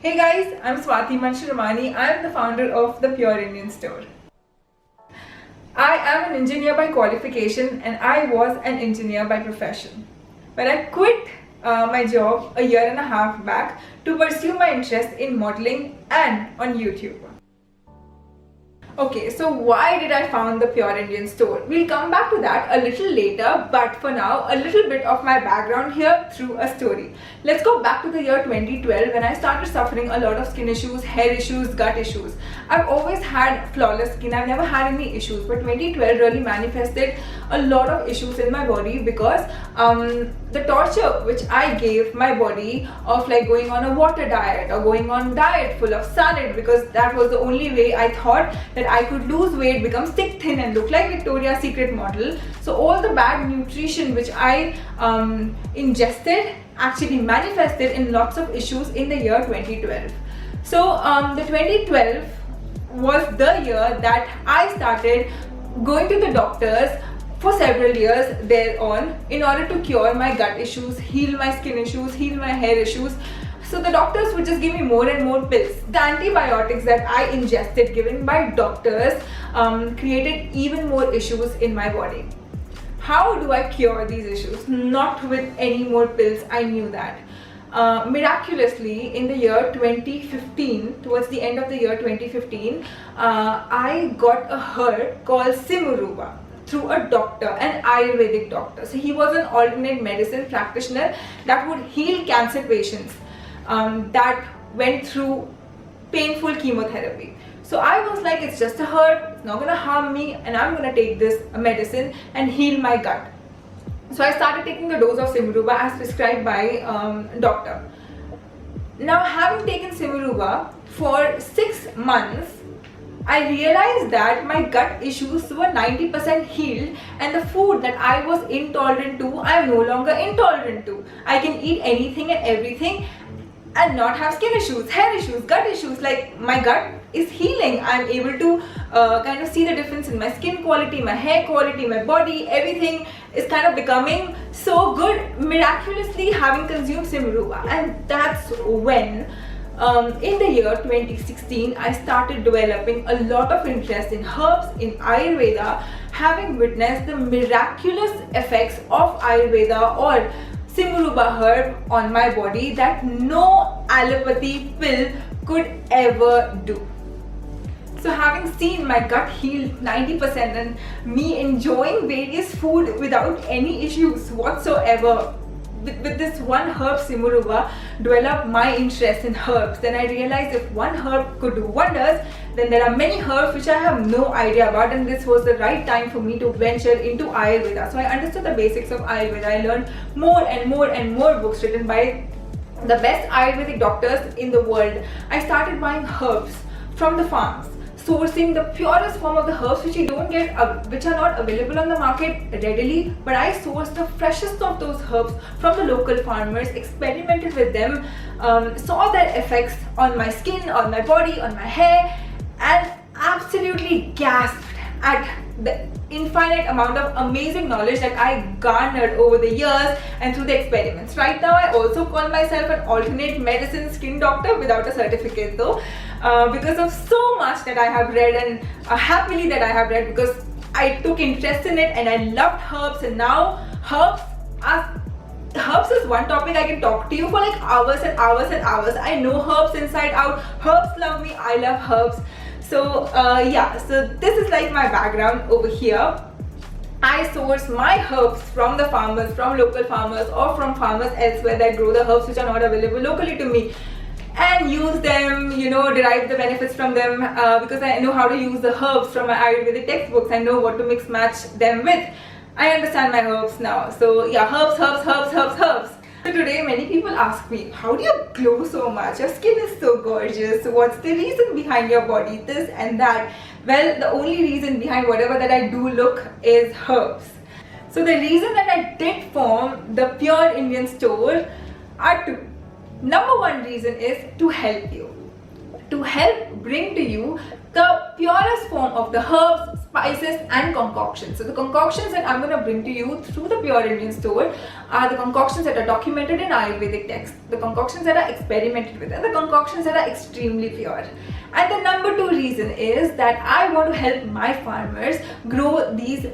Hey guys, I'm Swati Manshramani. I am the founder of the Pure Indian Store. I am an engineer by qualification and I was an engineer by profession. But I quit my job a year and a half back to pursue my interest in modeling and on YouTube. Okay, so why did I found the Pure Indian Store? We'll come back to that a little later, but for now, a little bit of my background here through a story. Let's go back to the year 2012 when I started suffering a lot of skin issues, hair issues, gut issues. I've always had flawless skin, I've never had any issues, but 2012 really manifested a lot of issues in my body because the torture which I gave my body of like going on a water diet or going on diet full of salad, because that was the only way I thought that I could lose weight, become stick thin and look like Victoria's Secret model. So all the bad nutrition which I ingested actually manifested in lots of issues in the year 2012. So the 2012 was the year that I started going to the doctors for several years thereon in order to cure my gut issues, heal my skin issues, heal my hair issues. So the doctors would just give me more and more pills. The antibiotics that I ingested given by doctors created even more issues in my body. How do I cure these issues? Not with any more pills, I knew that. Miraculously, in the year 2015, towards the end of the year 2015, I got a herb called Simuruba through a doctor, an Ayurvedic doctor. So he was an alternate medicine practitioner that would heal cancer patients that went through painful chemotherapy. So I was like, it's just a herb, it's not gonna harm me, and I'm gonna take this medicine and heal my gut. So I started taking a dose of Simuruba as prescribed by doctor. Now, having taken Simuruba for 6 months, I realized that my gut issues were 90% healed, and the food that I was intolerant to, I am no longer intolerant to. I can eat anything and everything and not have skin issues, hair issues, gut issues. Like, my gut is healing. I'm able to kind of see the difference in my skin quality, my hair quality, my body, everything is kind of becoming so good miraculously having consumed Simuruba. And that's when in the year 2016 I started developing a lot of interest in herbs, in Ayurveda, having witnessed the miraculous effects of Ayurveda or Simuruba herb on my body that no allopathy pill could ever do. So having seen my gut heal 90% and me enjoying various food without any issues whatsoever, with this one herb Simuruba, developed my interest in herbs. Then I realized if one herb could do wonders, then there are many herbs which I have no idea about, and this was the right time for me to venture into Ayurveda. So I understood the basics of Ayurveda. I learned more and more and more books written by the best Ayurvedic doctors in the world. I started buying herbs from the farms, sourcing the purest form of the herbs which you don't get, which are not available on the market readily, but I sourced the freshest of those herbs from the local farmers, experimented with them, saw their effects on my skin, on my body, on my hair, and absolutely gasped at the infinite amount of amazing knowledge that I garnered over the years and through the experiments. Right now, I also call myself an alternate medicine skin doctor without a certificate though, because of so much that I have read, and happily that I have read, because I took interest in it and I loved herbs. And now herbs is one topic I can talk to you for like hours and hours and hours. I know herbs inside out. Herbs love me. I love herbs. So yeah, so this is like my background over here. I source my herbs from the farmers, from local farmers, or from farmers elsewhere that grow the herbs which are not available locally to me, and use them, you know, derive the benefits from them, because I know how to use the herbs from my Ayurvedic textbooks. I know what to mix match them with. I understand my herbs now. So yeah, herbs. So today many people ask me, how do you glow so much? Your skin is so gorgeous. What's the reason behind your body? This and that. Well, the only reason behind whatever that I do look is herbs. So the reason that I did form the Pure Indian Store are two. Number one reason is to help you. To help bring to you the purest form of the herbs, spices and concoctions. So the concoctions that I'm going to bring to you through the Pure Indian store are the concoctions that are documented in Ayurvedic texts, the concoctions that are experimented with, and the concoctions that are extremely pure. And the number 2 reason is that I want to help my farmers grow these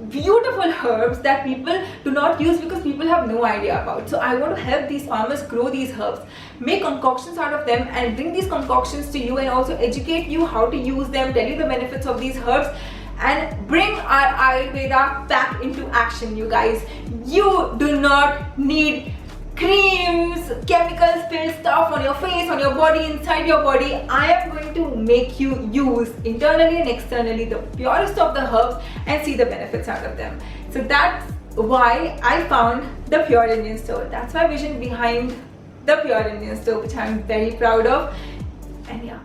beautiful herbs that people do not use because people have no idea about. So I want to help these farmers grow these herbs, make concoctions out of them, and bring these concoctions to you, and also educate you how to use them, tell you the benefits of these herbs, and bring our Ayurveda back into action. You guys, you do not need creams, chemicals filled stuff on your face, on your body, inside your body. I am going to make you use internally and externally the purest of the herbs and see the benefits out of them. So that's why I found the Pure Indian store. That's my vision behind the Pure Indian store, which I'm very proud of. And yeah.